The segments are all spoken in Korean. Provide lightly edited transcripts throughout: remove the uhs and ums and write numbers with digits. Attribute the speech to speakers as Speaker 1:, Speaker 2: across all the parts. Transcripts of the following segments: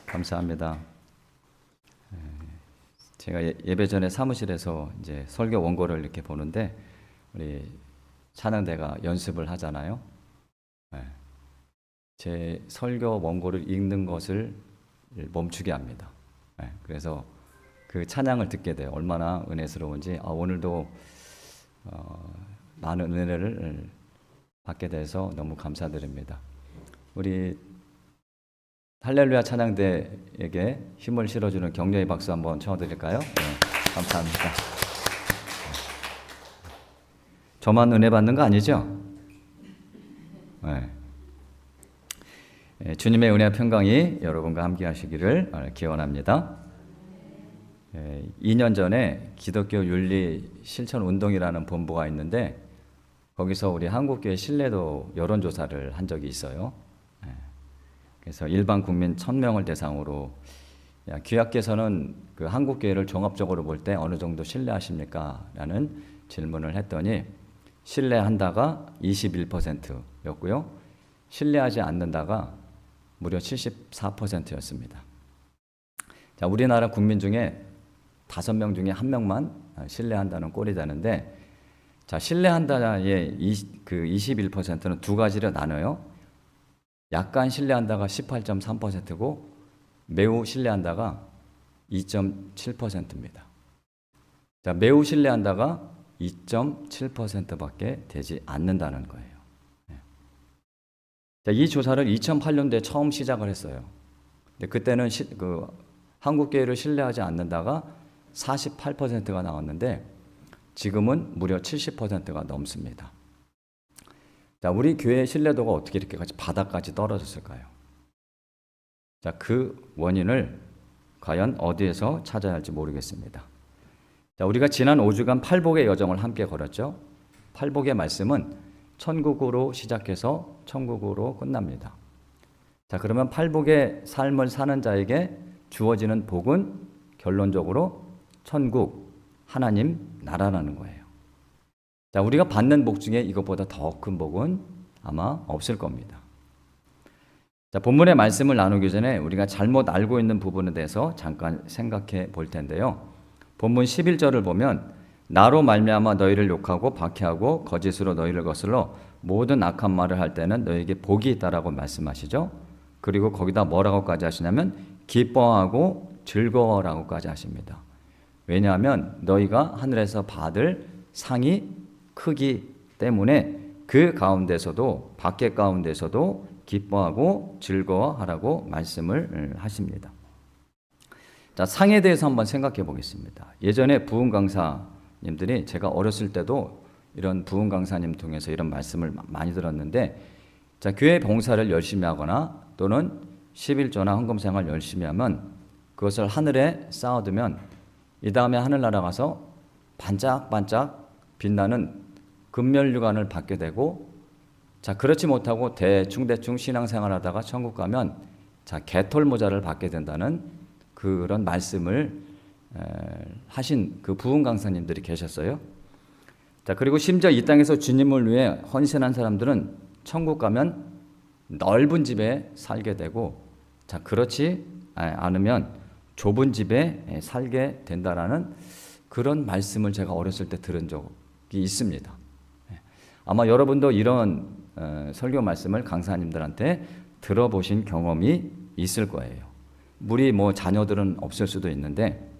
Speaker 1: 감사합니다. 제가 예배 전에 사무실에서 이제 설교 원고를 이렇게 보는데 우리 찬양대가 연습을 하잖아요. 제 설교 원고를 읽는 것을 멈추게 합니다. 그래서 그 찬양을 듣게 돼요. 얼마나 은혜스러운지. 오늘도 많은 은혜를 받게 돼서 너무 감사드립니다. 우리 할렐루야 찬양대에게 힘을 실어주는 격려의 박수 한번 쳐드릴까요? 감사합니다. 저만 은혜 받는 거 아니죠? 주님의 은혜와 평강이 여러분과 함께 하시기를 기원합니다. 2년 전에 기독교 윤리 실천 운동이라는 본부가 있는데 거기서 우리 한국교회 신뢰도 여론조사를 한 적이 있어요. 그래서 일반 국민 1000명을 대상으로 귀하께서는 그 한국교회를 종합적으로 볼 때 어느 정도 신뢰하십니까? 라는 질문을 했더니 신뢰한다가 21%였고요. 신뢰하지 않는다가 무려 74%였습니다. 자, 우리나라 국민 중에 5명 중에 1명만 신뢰한다는 꼴이 되는데, 자, 신뢰한다의 그 21%는 두 가지로 나눠요. 약간 신뢰한다가 18.3%고 매우 신뢰한다가 2.7%입니다. 자, 매우 신뢰한다가 2.7%밖에 되지 않는다는 거예요. 자, 이 조사를 2008년도에 처음 시작을 했어요. 근데 그때는 한국교회를 신뢰하지 않는다가 48%가 나왔는데 지금은 무려 70%가 넘습니다. 자, 우리 교회의 신뢰도가 어떻게 이렇게까지 바닥까지 떨어졌을까요? 자, 그 원인을 과연 어디에서 찾아야 할지 모르겠습니다. 자, 우리가 지난 5주간 팔복의 여정을 함께 걸었죠. 팔복의 말씀은 천국으로 시작해서 천국으로 끝납니다. 자, 그러면 팔복의 삶을 사는 자에게 주어지는 복은 결론적으로 천국, 하나님 나라라는 거예요. 자, 우리가 받는 복 중에 이것보다 더 큰 복은 아마 없을 겁니다. 자, 본문의 말씀을 나누기 전에 우리가 잘못 알고 있는 부분에 대해서 잠깐 생각해 볼 텐데요. 본문 11절을 보면 나로 말미암아 너희를 욕하고 박해하고 거짓으로 너희를 거슬러 모든 악한 말을 할 때는 너희에게 복이 있다라고 말씀하시죠. 그리고 거기다 뭐라고까지 하시냐면 기뻐하고 즐거워라고까지 하십니다. 왜냐하면 너희가 하늘에서 받을 상이 크기 때문에 그 가운데서도 밖에 가운데서도 기뻐하고 즐거워하라고 말씀을 하십니다. 자, 상에 대해서 한번 생각해 보겠습니다. 예전에 부흥 강사님들이 제가 어렸을 때도 이런 부흥 강사님 통해서 이런 말씀을 많이 들었는데, 자, 교회 봉사를 열심히 하거나 또는 11조나 헌금 생활 열심히 하면 그것을 하늘에 쌓아두면 이 다음에 하늘나라 가서 반짝반짝 빛나는 금멸류관을 받게 되고, 자, 그렇지 못하고 대충 신앙생활 하다가 천국 가면 자, 개털 모자를 받게 된다는 그런 말씀을 하신 그 부흥 강사님들이 계셨어요. 자, 그리고 심지어 이 땅에서 주님을 위해 헌신한 사람들은 천국 가면 넓은 집에 살게 되고, 자, 그렇지 않으면 좁은 집에 살게 된다라는 그런 말씀을 제가 어렸을 때 들은 적이 있습니다. 아마 여러분도 이런 설교 말씀을 강사님들한테 들어보신 경험이 있을 거예요. 우리 자녀들은 없을 수도 있는데,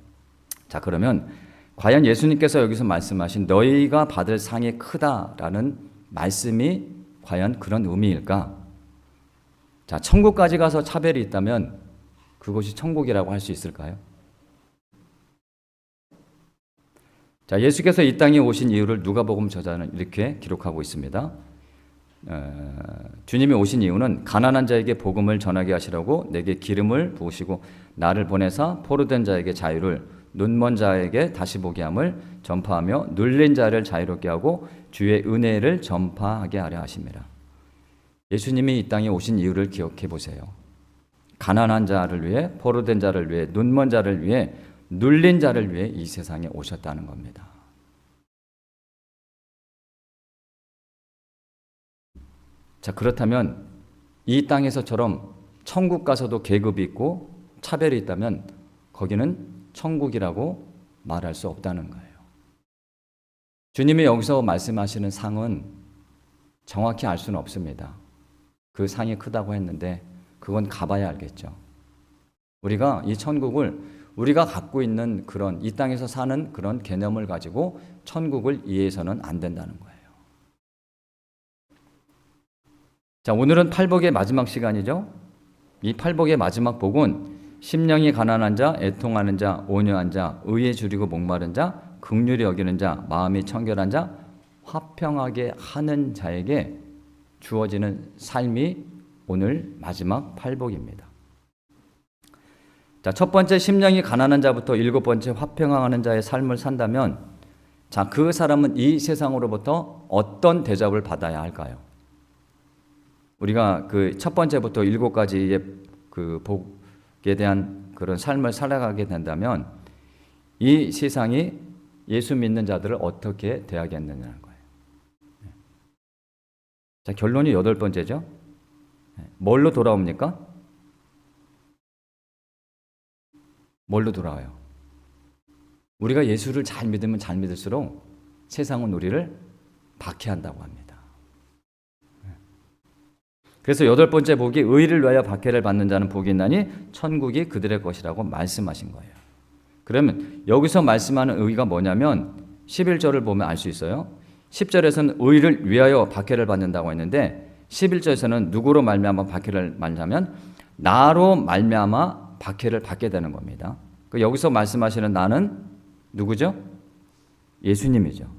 Speaker 1: 자, 그러면 과연 예수님께서 여기서 말씀하신 너희가 받을 상이 크다라는 말씀이 과연 그런 의미일까? 자, 천국까지 가서 차별이 있다면 그것이 천국이라고 할 수 있을까요? 자, 예수께서 이 땅에 오신 이유를 누가복음 저자는 이렇게 기록하고 있습니다. 주님이 오신 이유는 가난한 자에게 복음을 전하게 하시려고 내게 기름을 부으시고 나를 보내사 포로된 자에게 자유를, 눈먼 자에게 다시 보게 함을 전파하며 눌린 자를 자유롭게 하고 주의 은혜를 전파하게 하려 하심이라. 예수님이 이 땅에 오신 이유를 기억해 보세요. 가난한 자를 위해, 포로된 자를 위해, 눈먼 자를 위해, 눌린 자를 위해 이 세상에 오셨다는 겁니다. 자, 그렇다면 이 땅에서처럼 천국 가서도 계급이 있고 차별이 있다면 거기는 천국이라고 말할 수 없다는 거예요. 주님이 여기서 말씀하시는 상은 정확히 알 수는 없습니다. 그 상이 크다고 했는데 그건 가봐야 알겠죠. 우리가 이 천국을 우리가 갖고 있는 그런 이 땅에서 사는 그런 개념을 가지고 천국을 이해해서는 안 된다는 거예요. 자, 오늘은 팔복의 마지막 시간이죠. 이 팔복의 마지막 복은 심령이 가난한 자, 애통하는 자, 온유한 자, 의에 줄이고 목마른 자, 긍휼히 여기는 자, 마음이 청결한 자, 화평하게 하는 자에게 주어지는 삶이 오늘 마지막 팔복입니다. 자, 첫 번째 심령이 가난한 자부터 일곱 번째 화평하는 자의 삶을 산다면, 자, 그 사람은 이 세상으로부터 어떤 대접을 받아야 할까요? 우리가 그 첫 번째부터 일곱 가지의 그 복에 대한 그런 삶을 살아가게 된다면 이 세상이 예수 믿는 자들을 어떻게 대하겠느냐는 거예요. 자, 결론이 여덟 번째죠. 뭘로 돌아옵니까? 뭘로 돌아와요? 우리가 예수를 잘 믿으면 잘 믿을수록 세상은 우리를 박해한다고 합니다. 그래서 여덟 번째 복이 의를 위하여 박해를 받는 자는 복이 있나니 천국이 그들의 것이라고 말씀하신 거예요. 그러면 여기서 말씀하는 의가 뭐냐면 11절을 보면 알 수 있어요. 10절에서는 의를 위하여 박해를 받는다고 했는데 11절에서는 누구로 말미암아 박해를 받냐면 나로 말미암아 박해를 받게 되는 겁니다. 여기서 말씀하시는 나는 누구죠? 예수님이죠.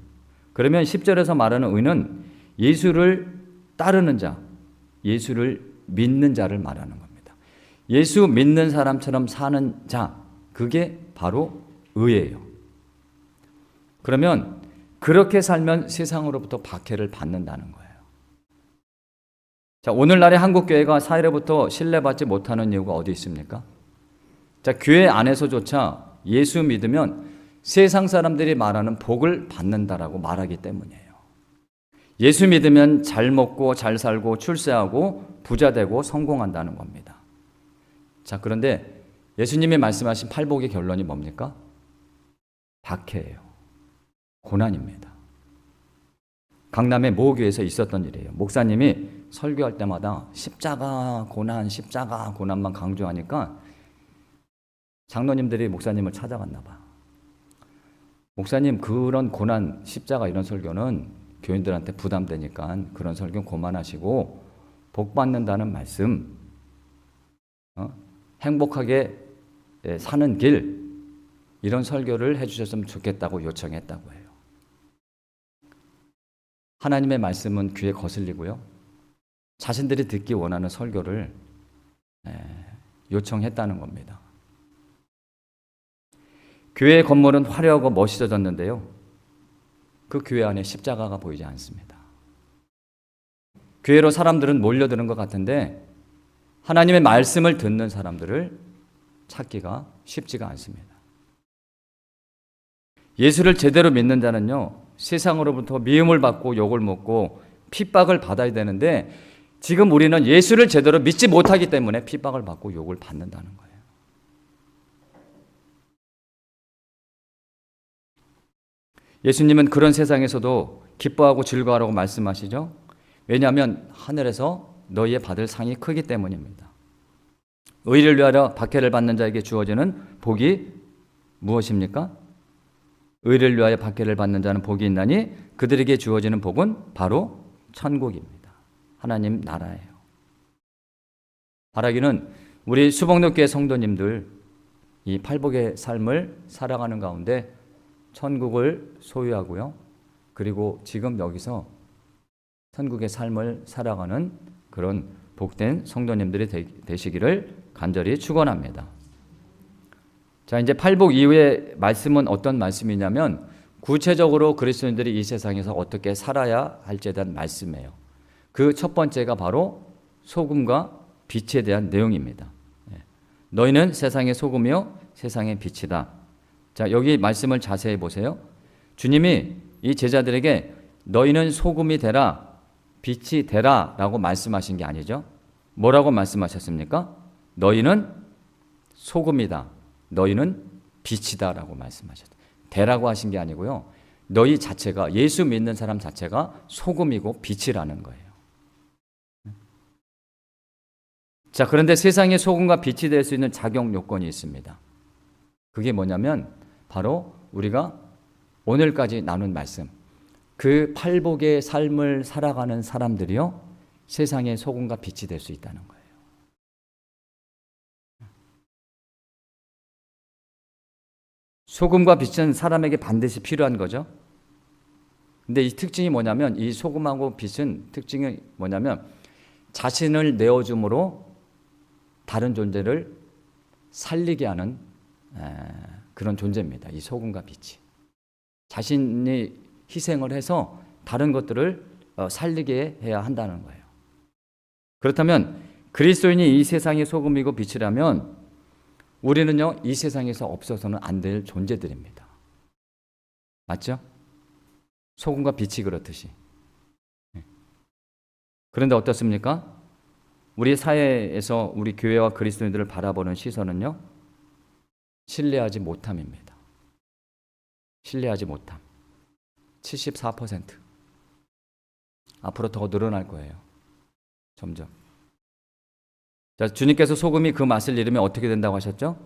Speaker 1: 그러면 10절에서 말하는 의는 예수를 따르는 자, 예수를 믿는 자를 말하는 겁니다. 예수 믿는 사람처럼 사는 자, 그게 바로 의예요. 그러면 그렇게 살면 세상으로부터 박해를 받는다는 거예요. 자, 오늘날의 한국교회가 사회로부터 신뢰받지 못하는 이유가 어디 있습니까? 자, 교회 안에서조차 예수 믿으면 세상 사람들이 말하는 복을 받는다라고 말하기 때문이에요. 예수 믿으면 잘 먹고 잘 살고 출세하고 부자 되고 성공한다는 겁니다. 자, 그런데 예수님이 말씀하신 팔복의 결론이 뭡니까? 박해예요. 고난입니다. 강남의 모 교회에서 있었던 일이에요. 목사님이 설교할 때마다 십자가 고난만 강조하니까 장로님들이 목사님을 찾아갔나 봐. 목사님, 그런 고난, 십자가 이런 설교는 교인들한테 부담되니까 그런 설교 그만하시고 복 받는다는 말씀, 행복하게 사는 길, 이런 설교를 해주셨으면 좋겠다고 요청했다고 해요. 하나님의 말씀은 귀에 거슬리고요. 자신들이 듣기 원하는 설교를 요청했다는 겁니다. 교회 건물은 화려하고 멋있어졌는데요. 그 교회 안에 십자가가 보이지 않습니다. 교회로 사람들은 몰려드는 것 같은데 하나님의 말씀을 듣는 사람들을 찾기가 쉽지가 않습니다. 예수를 제대로 믿는 자는요, 세상으로부터 미움을 받고 욕을 먹고 핍박을 받아야 되는데 지금 우리는 예수를 제대로 믿지 못하기 때문에 핍박을 받고 욕을 받는다는 거예요. 예수님은 그런 세상에서도 기뻐하고 즐거워하라고 말씀하시죠. 왜냐하면 하늘에서 너희의 받을 상이 크기 때문입니다. 의를 위하여 박해를 받는 자에게 주어지는 복이 무엇입니까? 의를 위하여 박해를 받는 자는 복이 있나니 그들에게 주어지는 복은 바로 천국입니다. 하나님 나라예요. 바라기는 우리 수복록교회 성도님들 이 팔복의 삶을 살아가는 가운데 천국을 소유하고요. 그리고 지금 여기서 천국의 삶을 살아가는 그런 복된 성도님들이 되시기를 간절히 축원합니다. 자, 이제 팔복 이후의 말씀은 어떤 말씀이냐면 구체적으로 그리스도인들이 이 세상에서 어떻게 살아야 할지에 대한 말씀이에요. 그 첫 번째가 바로 소금과 빛에 대한 내용입니다. 너희는 세상의 소금이요 세상의 빛이다. 자, 여기 말씀을 자세히 보세요. 주님이 이 제자들에게 너희는 소금이 되라, 빛이 되라 라고 말씀하신 게 아니죠. 뭐라고 말씀하셨습니까? 너희는 소금이다. 너희는 빛이다라고 말씀하셨어요. 대라고 하신 게 아니고요. 너희 자체가, 예수 믿는 사람 자체가 소금이고 빛이라는 거예요. 자, 그런데 세상에 소금과 빛이 될 수 있는 작용 요건이 있습니다. 그게 뭐냐면 바로 우리가 오늘까지 나눈 말씀, 그 팔복의 삶을 살아가는 사람들이요, 세상의 소금과 빛이 될 수 있다는 거예요. 소금과 빛은 사람에게 반드시 필요한 거죠. 근데 이 특징이 뭐냐면, 이 소금하고 빛은 특징이 뭐냐면 자신을 내어줌으로 다른 존재를 살리게 하는 그런 존재입니다. 이 소금과 빛이. 자신이 희생을 해서 다른 것들을 살리게 해야 한다는 거예요. 그렇다면 그리스도인이 이 세상의 소금이고 빛이라면 우리는요, 이 세상에서 없어서는 안 될 존재들입니다. 맞죠? 소금과 빛이 그렇듯이. 그런데 어떻습니까? 우리 사회에서 우리 교회와 그리스도인들을 바라보는 시선은요, 신뢰하지 못함입니다. 신뢰하지 못함. 74%. 앞으로 더 늘어날 거예요. 점점. 자, 주님께서 소금이 그 맛을 잃으면 어떻게 된다고 하셨죠?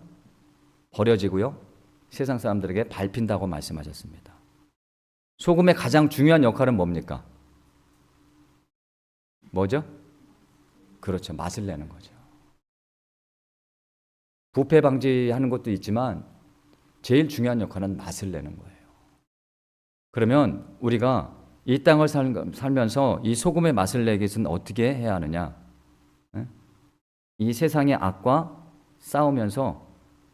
Speaker 1: 버려지고요, 세상 사람들에게 밟힌다고 말씀하셨습니다. 소금의 가장 중요한 역할은 뭡니까? 뭐죠? 그렇죠. 맛을 내는 거죠. 부패 방지하는 것도 있지만 제일 중요한 역할은 맛을 내는 거예요. 그러면 우리가 이 땅을 살면서 이 소금의 맛을 내기 위해서는 어떻게 해야 하느냐? 이 세상의 악과 싸우면서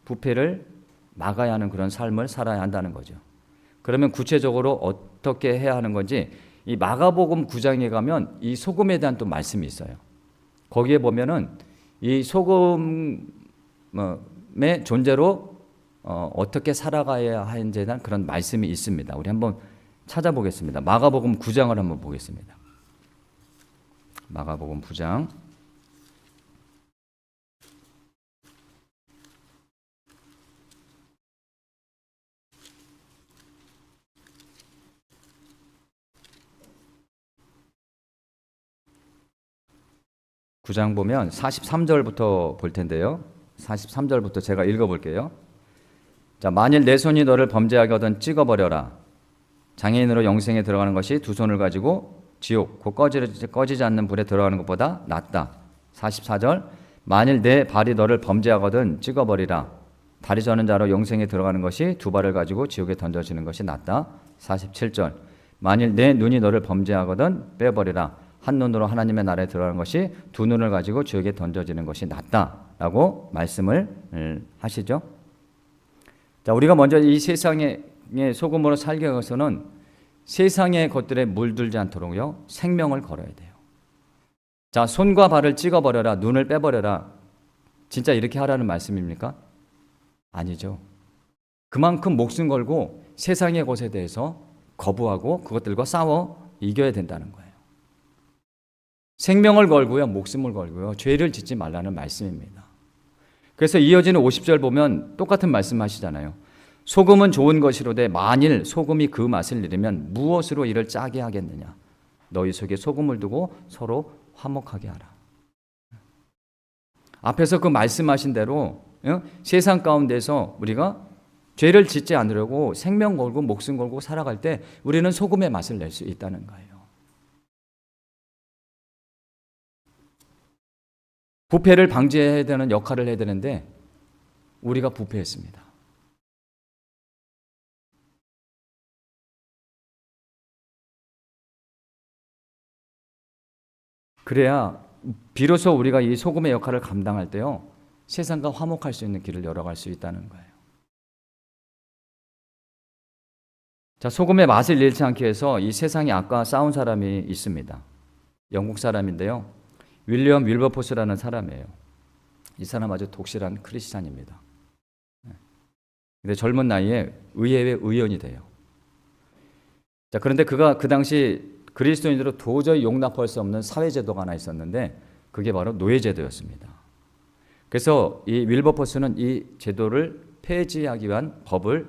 Speaker 1: 부패를 막아야 하는 그런 삶을 살아야 한다는 거죠. 그러면 구체적으로 어떻게 해야 하는 건지, 이 마가복음 9장에 가면 이 소금에 대한 또 말씀이 있어요. 거기에 보면은 이 소금의 존재로 어떻게 살아가야 하는지에 대한 그런 말씀이 있습니다. 우리 한번 찾아보겠습니다. 마가복음 9장을 한번 보겠습니다. 마가복음 9장. 구장 보면 43절부터 볼 텐데요. 43절부터 제가 읽어볼게요. 자, 만일 내 손이 너를 범죄하게 하든 찍어버려라. 장애인으로 영생에 들어가는 것이 두 손을 가지고 지옥, 곧 꺼지지 않는 불에 들어가는 것보다 낫다. 44절, 만일 내 발이 너를 범죄하거든 찍어버리라. 다리 저는 자로 영생에 들어가는 것이 두 발을 가지고 지옥에 던져지는 것이 낫다. 47절, 만일 내 눈이 너를 범죄하거든 빼버리라. 한 눈으로 하나님의 나라에 들어가는 것이 두 눈을 가지고 지옥에 던져지는 것이 낫다라고 말씀을 하시죠. 자, 우리가 먼저 이 세상의 소금으로 살기 위해서는 세상의 것들에 물들지 않도록요, 생명을 걸어야 돼요. 자, 손과 발을 찍어버려라, 눈을 빼버려라. 진짜 이렇게 하라는 말씀입니까? 아니죠. 그만큼 목숨 걸고 세상의 것에 대해서 거부하고 그것들과 싸워 이겨야 된다는 거예요. 생명을 걸고요, 목숨을 걸고요, 죄를 짓지 말라는 말씀입니다. 그래서 이어지는 50절 보면 똑같은 말씀 하시잖아요. 소금은 좋은 것이로되 만일 소금이 그 맛을 잃으면 무엇으로 이를 짜게 하겠느냐. 너희 속에 소금을 두고 서로 화목하게 하라. 앞에서 그 말씀하신 대로 세상 가운데서 우리가 죄를 짓지 않으려고 생명 걸고 목숨 걸고 살아갈 때 우리는 소금의 맛을 낼 수 있다는 거예요. 부패를 방지해야 되는 역할을 해야 되는데 우리가 부패했습니다. 그래야 비로소 우리가 이 소금의 역할을 감당할 때요, 세상과 화목할 수 있는 길을 열어갈 수 있다는 거예요. 자, 소금의 맛을 잃지 않기 위해서 이 세상의 악과 싸운 사람이 있습니다. 영국 사람인데요, 윌리엄 윌버포스라는 사람이에요. 이 사람 아주 독실한 크리스찬입니다. 근데 젊은 나이에 의회의 의원이 돼요. 자, 그런데 그가 그 당시 그리스도인으로 도저히 용납할 수 없는 사회제도가 하나 있었는데 그게 바로 노예제도였습니다. 그래서 이 윌버포스는 이 제도를 폐지하기 위한 법을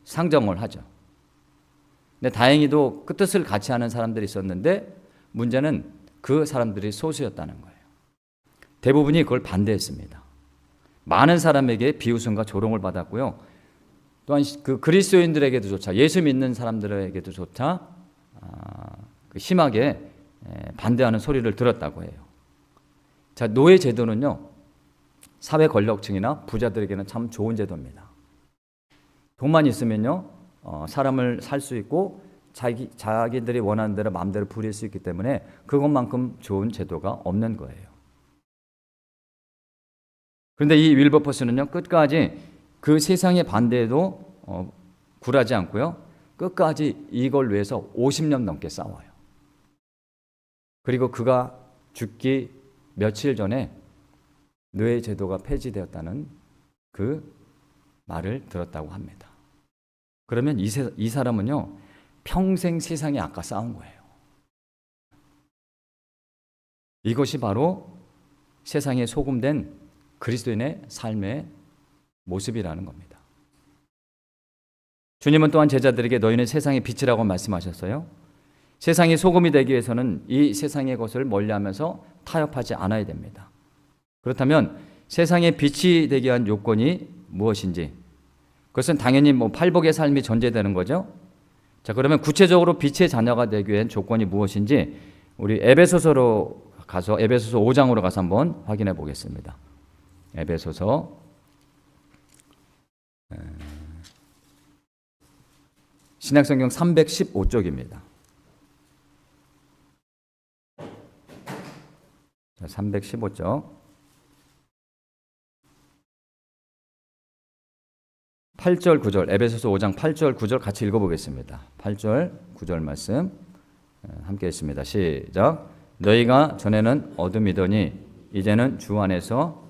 Speaker 1: 상정을 하죠. 근데 다행히도 그 뜻을 같이 하는 사람들이 있었는데 문제는 그 사람들이 소수였다는 거예요. 대부분이 그걸 반대했습니다. 많은 사람에게 비웃음과 조롱을 받았고요. 또한 그 그리스도인들에게도조차, 예수 믿는 사람들에게도조차 심하게 반대하는 소리를 들었다고 해요. 자, 노예 제도는요, 사회 권력층이나 부자들에게는 참 좋은 제도입니다. 돈만 있으면요, 사람을 살 수 있고 자기들이 원하는 대로 마음대로 부릴 수 있기 때문에 그것만큼 좋은 제도가 없는 거예요. 그런데 이 윌버포스는요, 끝까지 그 세상의 반대에도 굴하지 않고요, 끝까지 이걸 위해서 50년 넘게 싸워요. 그리고 그가 죽기 며칠 전에 노예 제도가 폐지되었다는 그 말을 들었다고 합니다. 그러면 이 사람은요, 평생 세상에 아까 싸운 거예요. 이것이 바로 세상에 소금된 그리스도인의 삶의 모습이라는 겁니다. 주님은 또한 제자들에게 너희는 세상의 빛이라고 말씀하셨어요. 세상이 소금이 되기 위해서는 이 세상의 것을 멀리하면서 타협하지 않아야 됩니다. 그렇다면 세상의 빛이 되기 위한 요건이 무엇인지, 그것은 당연히 팔복의 삶이 전제되는 거죠. 자, 그러면 구체적으로 빛의 자녀가 되기 위한 조건이 무엇인지 우리 에베소서로 가서 에베소서 5장으로 가서 한번 확인해 보겠습니다. 에베소서 신약성경 315쪽입니다. 315쪽 8절 9절, 에베소서 5장 8절 9절 같이 읽어보겠습니다. 8절 9절 말씀 함께 읽습니다. 시작. 너희가 전에는 어둠이더니 이제는 주 안에서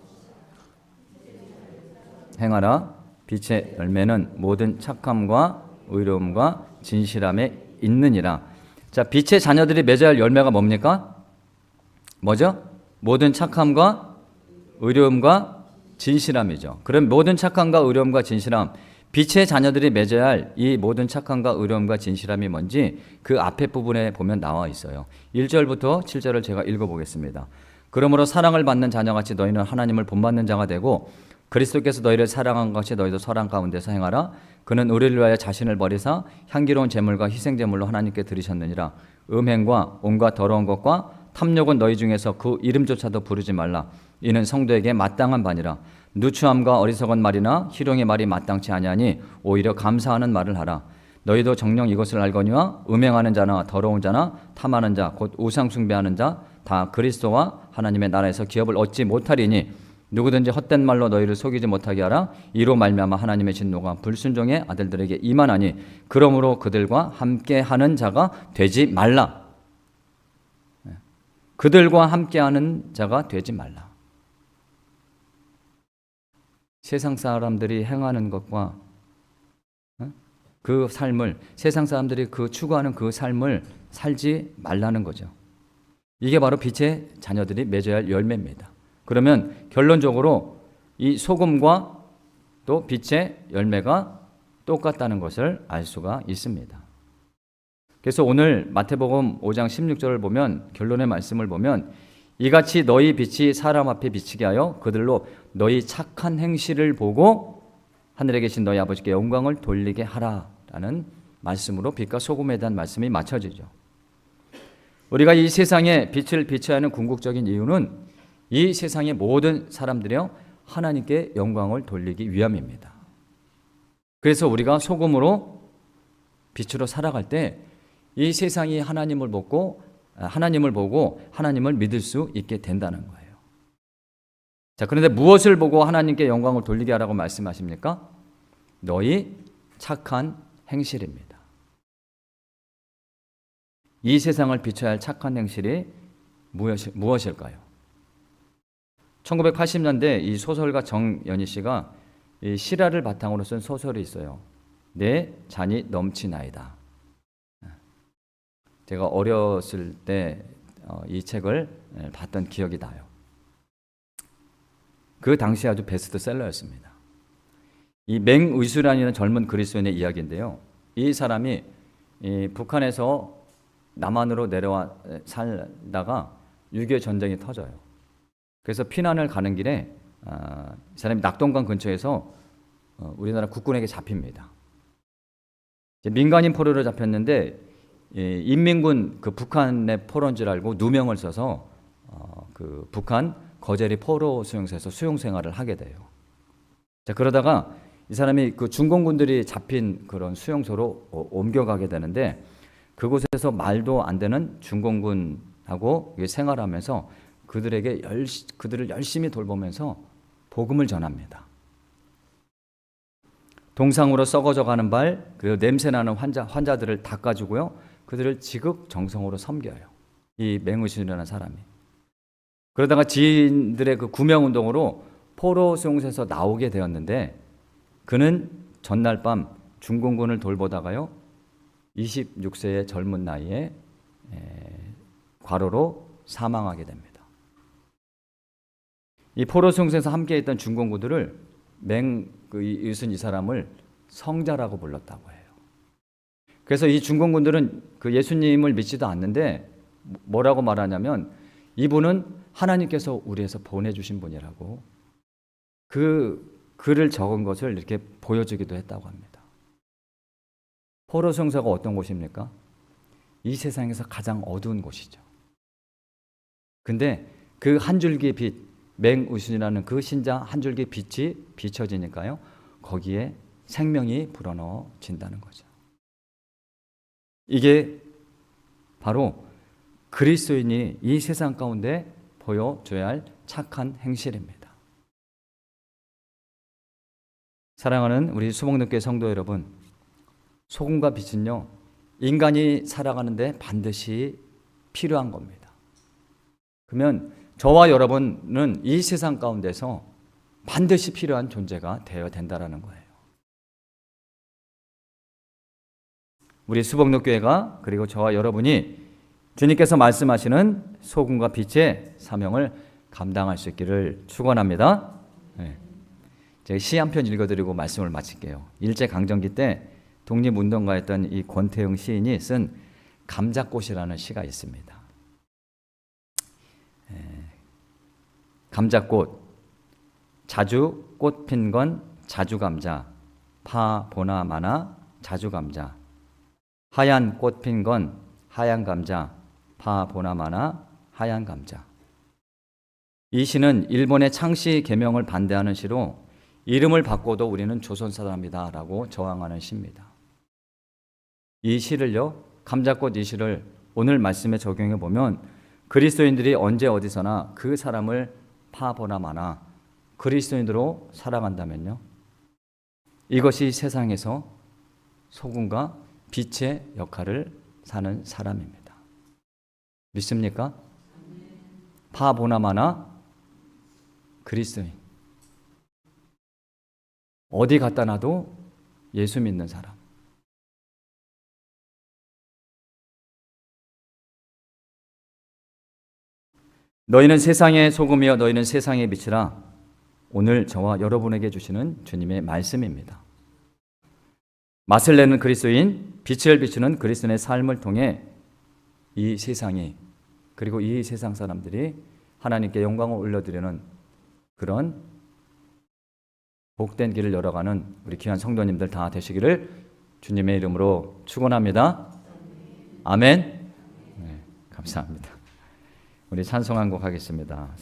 Speaker 1: 행하라. 빛의 열매는 모든 착함과 의로움과 진실함에 있느니라. 자, 빛의 자녀들이 맺어야 할 열매가 뭡니까? 뭐죠? 모든 착함과 의로움과 진실함이죠. 그럼 모든 착함과 의로움과 진실함, 빛의 자녀들이 맺어야 할 이 모든 착함과 의로움과 진실함이 뭔지 그 앞에 부분에 보면 나와 있어요. 1절부터 7절을 제가 읽어보겠습니다. 그러므로 사랑을 받는 자녀같이 너희는 하나님을 본받는 자가 되고 그리스도께서 너희를 사랑한 것이 너희도 사랑 가운데서 행하라. 그는 우리를 위하여 자신을 버리사 향기로운 제물과 희생제물로 하나님께 드리셨느니라. 음행과 온갖 더러운 것과 탐욕은 너희 중에서 그 이름조차도 부르지 말라. 이는 성도에게 마땅한 바니라. 누추함과 어리석은 말이나 희롱의 말이 마땅치 아니하니 오히려 감사하는 말을 하라. 너희도 정녕 이것을 알거니와 음행하는 자나 더러운 자나 탐하는 자 곧 우상 숭배하는 자 다 그리스도와 하나님의 나라에서 기업을 얻지 못하리니 누구든지 헛된 말로 너희를 속이지 못하게 하라. 이로 말미암아 하나님의 진노가 불순종의 아들들에게 임하나니 그러므로 그들과 함께하는 자가 되지 말라. 그들과 함께하는 자가 되지 말라. 세상 사람들이 행하는 것과 그 삶을, 세상 사람들이 그 추구하는 그 삶을 살지 말라는 거죠. 이게 바로 빛의 자녀들이 맺어야 할 열매입니다. 그러면 결론적으로 이 소금과 또 빛의 열매가 똑같다는 것을 알 수가 있습니다. 그래서 오늘 마태복음 5장 16절을 보면, 결론의 말씀을 보면 이같이 너희 빛이 사람 앞에 비치게 하여 그들로 너희 착한 행실을 보고 하늘에 계신 너희 아버지께 영광을 돌리게 하라라는 말씀으로 빛과 소금에 대한 말씀이 맞춰지죠. 우리가 이 세상에 빛을 비춰야 하는 궁극적인 이유는 이 세상의 모든 사람들이요 하나님께 영광을 돌리기 위함입니다. 그래서 우리가 소금으로 빛으로 살아갈 때 이 세상이 하나님을 보고 하나님을 믿을 수 있게 된다는 거예요. 자, 그런데 무엇을 보고 하나님께 영광을 돌리게 하라고 말씀하십니까? 너희 착한 행실입니다. 이 세상을 비춰야 할 착한 행실이 무엇일까요? 1980년대 이 소설가 정연희 씨가 이 실화를 바탕으로 쓴 소설이 있어요. 내 잔이 넘치나이다. 제가 어렸을 때 이 책을 봤던 기억이 나요. 그 당시 아주 베스트셀러였습니다. 이 맹의수란이라는 젊은 그리스도인의 이야기인데요. 이 사람이 이 북한에서 남한으로 내려와 살다가 6.25 전쟁이 터져요. 그래서 피난을 가는 길에 이 사람이 낙동강 근처에서 우리나라 국군에게 잡힙니다. 민간인 포로로 잡혔는데 인민군 그 북한의 포로인 줄 알고 누명을 써서 그 북한 거제리 포로 수용소에서 수용 생활을 하게 돼요. 자, 그러다가 이 사람이 그 중공군들이 잡힌 그런 수용소로 옮겨가게 되는데 그곳에서 말도 안 되는 중공군하고 생활하면서 그들을 열심히 돌보면서 복음을 전합니다. 동상으로 썩어져 가는 발, 그리고 냄새나는 환자들을 닦아주고요. 그들을 지극정성으로 섬겨요. 이 맹의순이라는 사람이. 그러다가 지인들의 그 구명운동으로 포로 수용소에서 나오게 되었는데 그는 전날 밤 중공군을 돌보다가요. 26세의 젊은 나이에 과로로 사망하게 됩니다. 이 포로 수용소에서 함께 있던 중공군들을 이 사람을 성자라고 불렀다고 해요. 그래서 이 중공군들은 그 예수님을 믿지도 않는데 뭐라고 말하냐면 이분은 하나님께서 우리에서 보내주신 분이라고 그 글을 적은 것을 이렇게 보여주기도 했다고 합니다. 포로 수용소가 어떤 곳입니까? 이 세상에서 가장 어두운 곳이죠. 근데 그 한 줄기 빛, 맹의순이라는 그 신자 한 줄기 빛이 비춰지니까요. 거기에 생명이 불어넣어진다는 거죠. 이게 바로 그리스도인이 이 세상 가운데 보여줘야 할 착한 행실입니다. 사랑하는 우리 수목능교회 성도 여러분, 소금과 빛은요, 인간이 살아가는데 반드시 필요한 겁니다. 그러면 저와 여러분은 이 세상 가운데서 반드시 필요한 존재가 되어야 된다는 거예요. 우리 수복록교회가 그리고 저와 여러분이 주님께서 말씀하시는 소금과 빛의 사명을 감당할 수 있기를 축원합니다. 네. 제가 시 한 편 읽어드리고 말씀을 마칠게요. 일제강점기 때 독립운동가였던 이 권태영 시인이 쓴 감자꽃이라는 시가 있습니다. 감자꽃, 자주 꽃 핀 건 자주감자, 파 보나 마나 자주감자, 하얀 꽃 핀 건 하얀 감자, 파 보나 마나 하얀 감자. 이 시는 일본의 창씨 개명을 반대하는 시로 이름을 바꿔도 우리는 조선 사람이다 라고 저항하는 시입니다. 이 시를요, 감자꽃 이 시를 오늘 말씀에 적용해 보면 그리스도인들이 언제 어디서나 그 사람을 파보나 마나 그리스도인으로 살아간다면요, 이것이 세상에서 소금과 빛의 역할을 사는 사람입니다. 믿습니까? 파보나 마나 그리스도인. 어디 갖다 놔도 예수 믿는 사람. 너희는 세상의 소금이여 너희는 세상의 빛이라. 오늘 저와 여러분에게 주시는 주님의 말씀입니다. 맛을 내는 그리스도인, 빛을 비추는 그리스도인의 삶을 통해 이 세상이, 그리고 이 세상 사람들이 하나님께 영광을 올려드리는 그런 복된 길을 열어가는 우리 귀한 성도님들 다 되시기를 주님의 이름으로 축원합니다. 아멘. 네, 감사합니다. 우리 찬송 한 곡 하겠습니다.